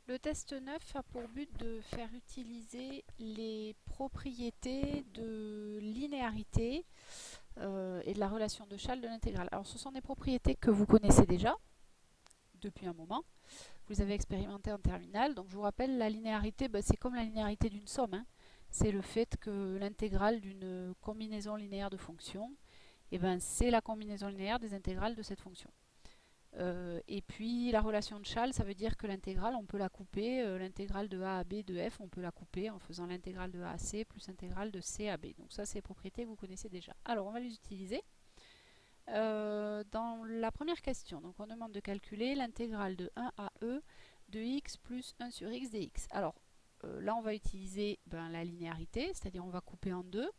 Le test 9 a pour but de faire utiliser les propriétés de linéarité et de la relation de Schall de l'intégrale. Alors ce sont des propriétés que vous connaissez déjà depuis un moment. Vous les avez expérimentées en terminale. Donc je vous rappelle, la linéarité, c'est comme la linéarité d'une somme, hein. C'est le fait que l'intégrale d'une combinaison linéaire de fonctions, c'est la combinaison linéaire des intégrales de cette fonction. Et puis la relation de Schall, ça veut dire que l'intégrale, on peut la couper, l'intégrale de a à b de f, on peut la couper en faisant l'intégrale de a à c plus l'intégrale de c à b. Donc ça, c'est des propriétés que vous connaissez déjà. Alors, on va les utiliser. Dans la première question, donc on demande de calculer l'intégrale de 1 à e de x plus 1 sur x dx. Alors, là, on va utiliser la linéarité, c'est-à-dire on va couper en deux.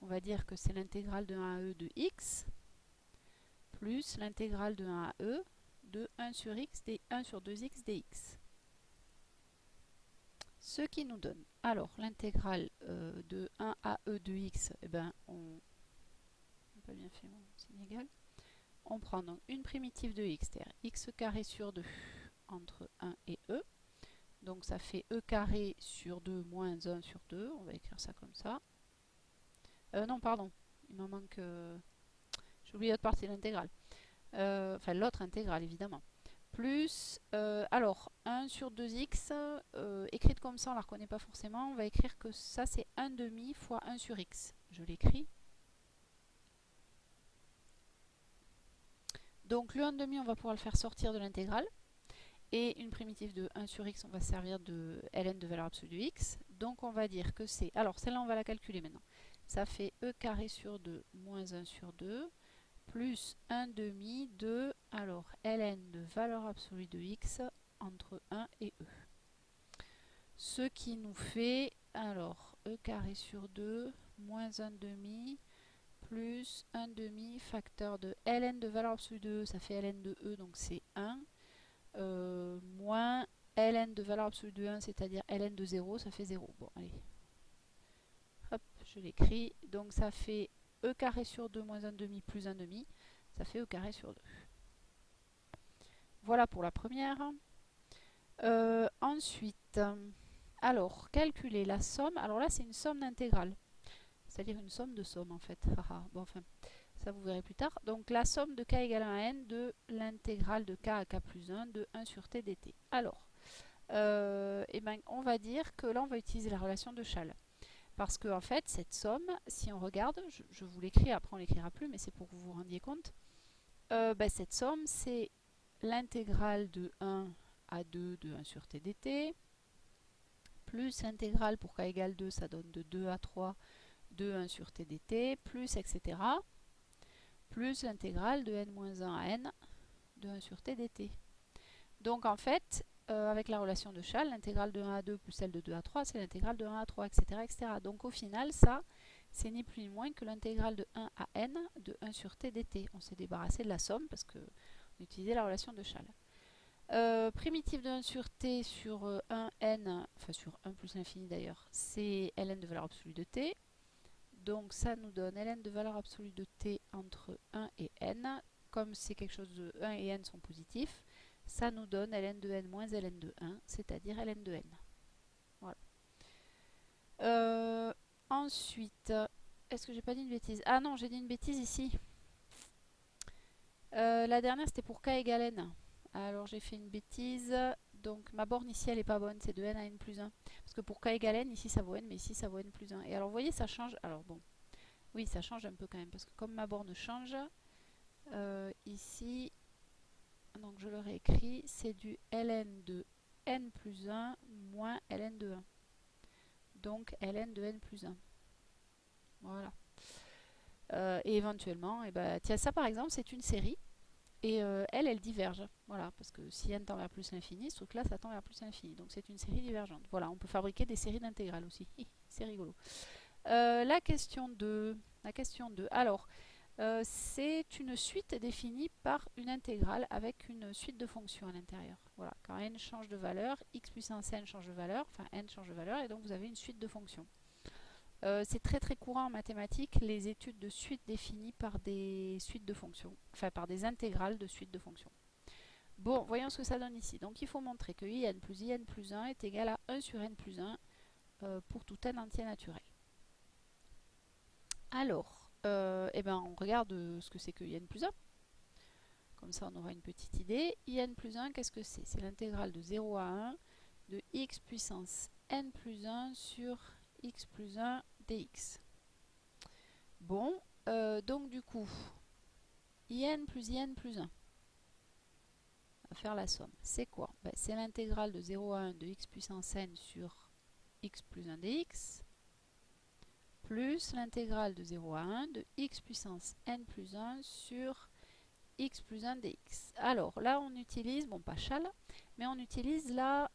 On va dire que c'est l'intégrale de 1 à e de x plus l'intégrale de 1 à e de 1 sur x d 1 sur 2x dx. Ce qui nous donne, alors l'intégrale de 1 à e de x, on n'a pas bien fait mon signe égal. On prend donc une primitive de x, c'est-à-dire x carré sur 2 entre 1 et e. Donc ça fait e carré sur 2 moins 1 sur 2. On va écrire ça comme ça. Non, pardon, il m'en manque... j'ai oublié l'autre partie de l'intégrale. Enfin, l'autre intégrale, évidemment. Plus, alors, 1 sur 2x, écrite comme ça, on ne la reconnaît pas forcément. On va écrire que ça, c'est 1 demi fois 1 sur x. Je l'écris. Donc, le 1 demi, on va pouvoir le faire sortir de l'intégrale. Et une primitive de 1 sur x, on va servir de ln de valeur absolue de x. Donc, on va dire que c'est... Alors, celle-là, on va la calculer maintenant. Ça fait e carré sur 2 moins 1 sur 2 plus 1 demi de, alors, ln de valeur absolue de x entre 1 et e. Ce qui nous fait, alors, e carré sur 2 moins 1 demi plus 1 demi facteur de ln de valeur absolue de e, ça fait ln de e, donc c'est 1, moins ln de valeur absolue de 1, c'est-à-dire ln de 0, ça fait 0. Bon, allez. Hop, je l'écris. Donc ça fait e carré sur 2 moins 1 demi plus 1 demi, ça fait e carré sur 2. Voilà pour la première. Ensuite, alors, calculer la somme. Alors là, c'est une somme d'intégrale. C'est-à-dire une somme de sommes, en fait. Bon, enfin, ça vous verrez plus tard. Donc, la somme de k égale à n de l'intégrale de k à k plus 1 de 1 sur t dt. Alors, on va dire que là, on va utiliser la relation de Schall. Parce que, en fait, cette somme, si on regarde, je vous l'écris, après on l'écrira plus, mais c'est pour que vous vous rendiez compte. Cette somme, c'est l'intégrale de 1 à 2 de 1 sur t dt, plus l'intégrale pour k égale 2, ça donne de 2 à 3 de 1 sur t dt, plus etc. Plus l'intégrale de n-1 à n de 1 sur t dt. Donc en fait, avec la relation de Schall, l'intégrale de 1 à 2 plus celle de 2 à 3, c'est l'intégrale de 1 à 3, etc., etc. Donc au final, ça, c'est ni plus ni moins que l'intégrale de 1 à n de 1 sur t dt. On s'est débarrassé de la somme parce qu'on utilisait la relation de Schall. Primitive de 1 sur t sur 1n, enfin sur 1 plus l'infini d'ailleurs, c'est ln de valeur absolue de t. Donc ça nous donne ln de valeur absolue de t entre 1 et n. Comme c'est quelque chose de 1 et n sont positifs, ça nous donne ln de n moins ln de 1, c'est-à-dire ln de n. Voilà. Ensuite, est-ce que j'ai pas dit une bêtise? Ah non, j'ai dit une bêtise ici. La dernière, c'était pour k égale n. Alors j'ai fait une bêtise. Donc ma borne ici, elle n'est pas bonne. C'est de n à n plus 1. Parce que pour k égale n, ici ça vaut n, mais ici ça vaut n plus 1. Et alors vous voyez, ça change. Alors bon, oui, ça change un peu quand même. Parce que comme ma borne change, ici, donc je le réécris, c'est du ln de n plus 1 moins ln de 1. Donc ln de n plus 1. Voilà. Et éventuellement, tiens, ça par exemple, c'est une série. Et elle diverge. Voilà, parce que si n tend vers plus l'infini, ce truc-là, ça tend vers plus l'infini. Donc c'est une série divergente. Voilà, on peut fabriquer des séries d'intégrales aussi. C'est rigolo. La question 2. Alors, c'est une suite définie par une intégrale avec une suite de fonctions à l'intérieur. Voilà, quand n change de valeur, x puissance n change de valeur, enfin n change de valeur, et donc vous avez une suite de fonctions. C'est très très courant en mathématiques, les études de suites définies par des suites de fonctions, enfin par des intégrales de suites de fonctions. Bon, voyons ce que ça donne ici. Donc il faut montrer que in plus 1 est égal à 1 sur n plus 1 pour tout n entier naturel. Alors, eh ben, on regarde ce que c'est que in plus 1. Comme ça, on aura une petite idée. In plus 1, qu'est-ce que c'est? C'est l'intégrale de 0 à 1 de x puissance n plus 1 sur x plus 1 dx. Bon, donc du coup, in plus 1, on va faire la somme. C'est quoi? Ben, c'est l'intégrale de 0 à 1 de x puissance n sur x plus 1 dx, plus l'intégrale de 0 à 1 de x puissance n plus 1 sur x plus 1 dx. Alors là, on utilise, bon pas chal, mais on utilise la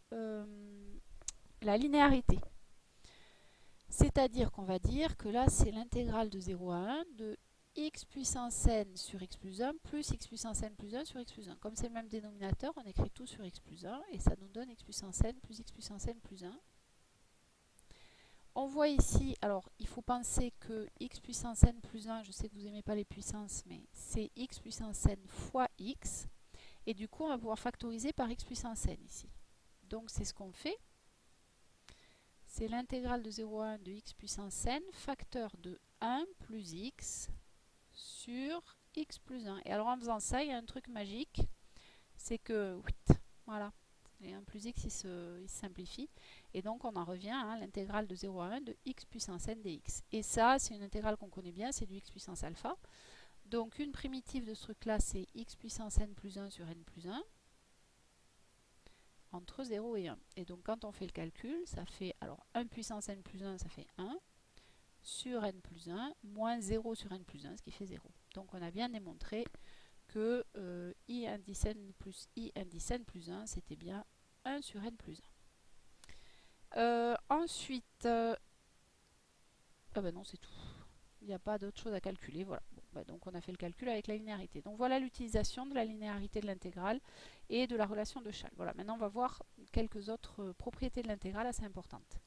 linéarité. C'est-à-dire qu'on va dire que là, c'est l'intégrale de 0 à 1 de x puissance n sur x plus 1 plus x puissance n plus 1 sur x plus 1. Comme c'est le même dénominateur, on écrit tout sur x plus 1 et ça nous donne x puissance n plus x puissance n plus 1. On voit ici, alors il faut penser que x puissance n plus 1, je sais que vous n'aimez pas les puissances, mais c'est x puissance n fois x. Et du coup, on va pouvoir factoriser par x puissance n ici. Donc c'est ce qu'on fait. C'est l'intégrale de 0 à 1 de x puissance n, facteur de 1 plus x sur x plus 1. Et alors en faisant ça, il y a un truc magique, c'est que, voilà, et 1 plus x, il se simplifie. Et donc on en revient à l'intégrale de 0 à 1 de x puissance n dx. Et ça, c'est une intégrale qu'on connaît bien, c'est du x puissance alpha. Donc une primitive de ce truc-là, c'est x puissance n plus 1 sur n plus 1. Entre 0 et 1. Et donc quand on fait le calcul, ça fait, alors 1 puissance n plus 1, ça fait 1, sur n plus 1, moins 0 sur n plus 1, ce qui fait 0. Donc on a bien démontré que i indice n plus i indice n plus 1, c'était bien 1 sur n plus 1. Ensuite, ah ben non, c'est tout. Il n'y a pas d'autre chose à calculer, voilà. Bon, bah donc on a fait le calcul avec la linéarité. Donc voilà l'utilisation de la linéarité de l'intégrale et de la relation de Chasles. Voilà, maintenant on va voir quelques autres propriétés de l'intégrale assez importantes.